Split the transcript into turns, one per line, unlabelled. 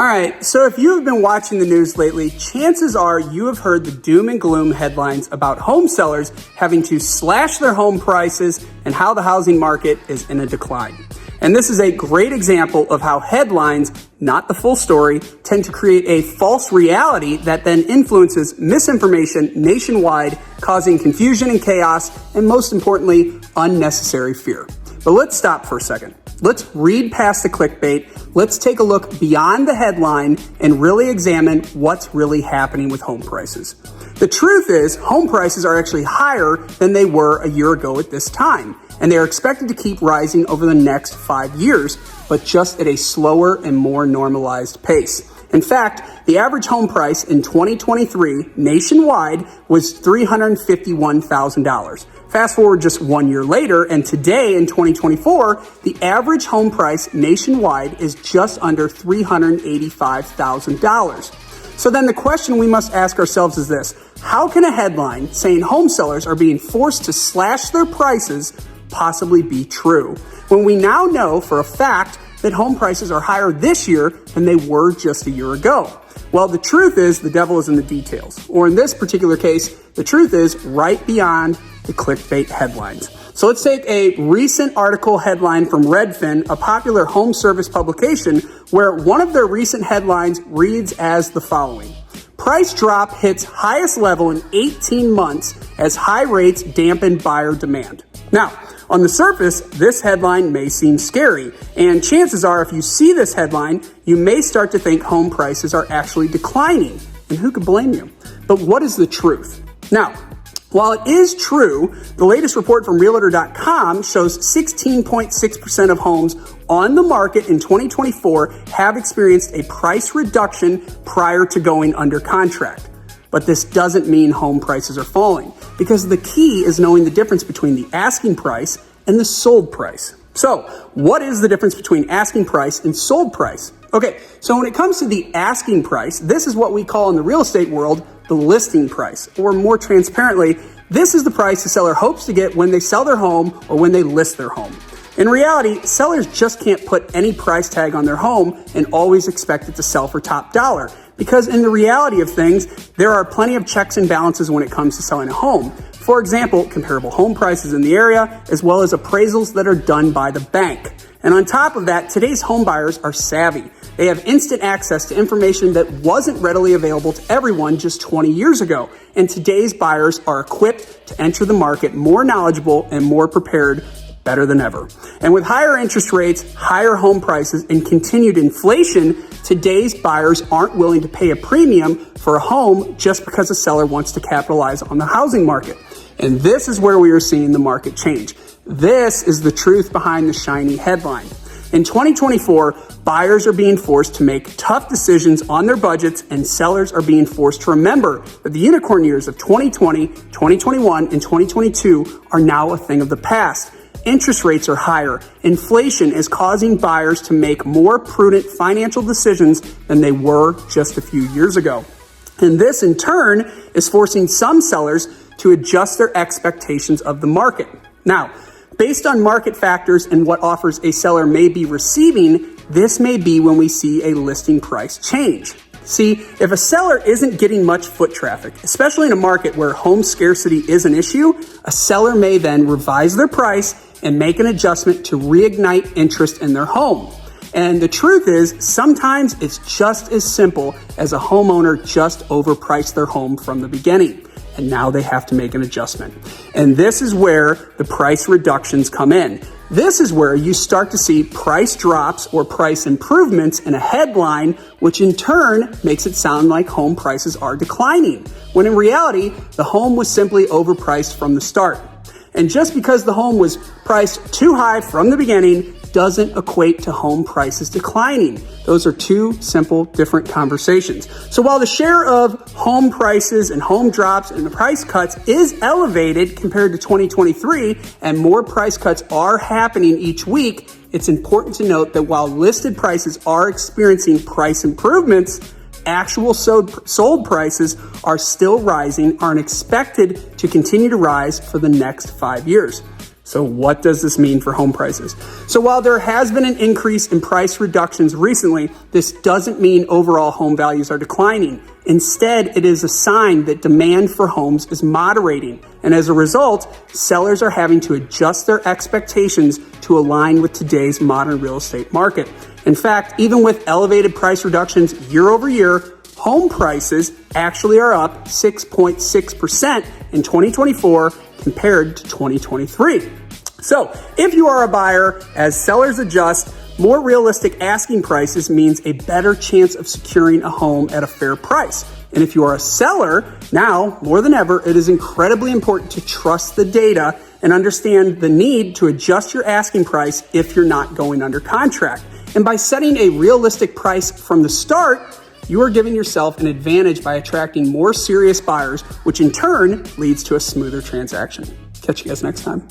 All right, so if you have been watching the news lately, chances are you have heard the doom and gloom headlines about home sellers having to slash their home prices and how the housing market is in a decline. And this is a great example of how headlines, not the full story, tend to create a false reality that then influences misinformation nationwide, causing confusion and chaos, and most importantly, unnecessary fear. But let's stop for a second. Let's read past the clickbait. Let's take a look beyond the headline and really examine what's really happening with home prices. The truth is, home prices are actually higher than they were a year ago at this time, and they are expected to keep rising over the next 5 years, but just at a slower and more normalized pace. In fact, the average home price in 2023 nationwide was $351,000. Fast forward just 1 year later, and today in 2024, the average home price nationwide is just under $385,000. So then the question we must ask ourselves is this: how can a headline saying home sellers are being forced to slash their prices possibly be true, when we now know for a fact that home prices are higher this year than they were just a year ago? Well, the truth is the devil is in the details. Or in this particular case, the truth is right beyond the clickbait headlines. So let's take a recent article headline from Redfin, a popular home service publication, where one of their recent headlines reads as the following: price drop hits highest level in 18 months as high rates dampen buyer demand. Now, on the surface, this headline may seem scary, and chances are if you see this headline, you may start to think home prices are actually declining, and who could blame you? But what is the truth? Now, while it is true, the latest report from Realtor.com shows 16.6% of homes on the market in 2024 have experienced a price reduction prior to going under contract. But this doesn't mean home prices are falling, because the key is knowing the difference between the asking price and the sold price. So, what is the difference between asking price and sold price? Okay, so when it comes to the asking price, this is what we call in the real estate world the listing price, or more transparently, this is the price the seller hopes to get when they sell their home or when they list their home. In reality, sellers just can't put any price tag on their home and always expect it to sell for top dollar, because in the reality of things, there are plenty of checks and balances when it comes to selling a home. For example, comparable home prices in the area, as well as appraisals that are done by the bank. And on top of that, today's home buyers are savvy. They have instant access to information that wasn't readily available to everyone just 20 years ago. And today's buyers are equipped to enter the market more knowledgeable and more prepared, better than ever. And with higher interest rates, higher home prices, and continued inflation, today's buyers aren't willing to pay a premium for a home just because a seller wants to capitalize on the housing market. And this is where we are seeing the market change. This is the truth behind the shiny headline. In 2024, buyers are being forced to make tough decisions on their budgets, and sellers are being forced to remember that the unicorn years of 2020, 2021, and 2022 are now a thing of the past. Interest rates are higher. Inflation is causing buyers to make more prudent financial decisions than they were just a few years ago. And this, in turn, is forcing some sellers to adjust their expectations of the market. Now, based on market factors and what offers a seller may be receiving, this may be when we see a listing price change. See, if a seller isn't getting much foot traffic, especially in a market where home scarcity is an issue, a seller may then revise their price and make an adjustment to reignite interest in their home. And the truth is, sometimes it's just as simple as a homeowner just overpriced their home from the beginning, and now they have to make an adjustment. And this is where the price reductions come in. This is where you start to see price drops or price improvements in a headline, which in turn makes it sound like home prices are declining, when in reality, the home was simply overpriced from the start. And just because the home was priced too high from the beginning doesn't equate to home prices declining. Those are two simple, different conversations. So while the share of home prices and home drops and the price cuts is elevated compared to 2023, and more price cuts are happening each week, it's important to note that while listed prices are experiencing price improvements, actual sold prices are still rising, are expected to continue to rise for the next 5 years. So what does this mean for home prices? So while there has been an increase in price reductions recently, this doesn't mean overall home values are declining. Instead, it is a sign that demand for homes is moderating. And as a result, sellers are having to adjust their expectations to align with today's modern real estate market. In fact, even with elevated price reductions year over year, home prices actually are up 6.6% in 2024 compared to 2023. So if you are a buyer, as sellers adjust, more realistic asking prices means a better chance of securing a home at a fair price. And if you are a seller, now more than ever, it is incredibly important to trust the data and understand the need to adjust your asking price if you're not going under contract. And by setting a realistic price from the start, you are giving yourself an advantage by attracting more serious buyers, which in turn leads to a smoother transaction. Catch you guys next time.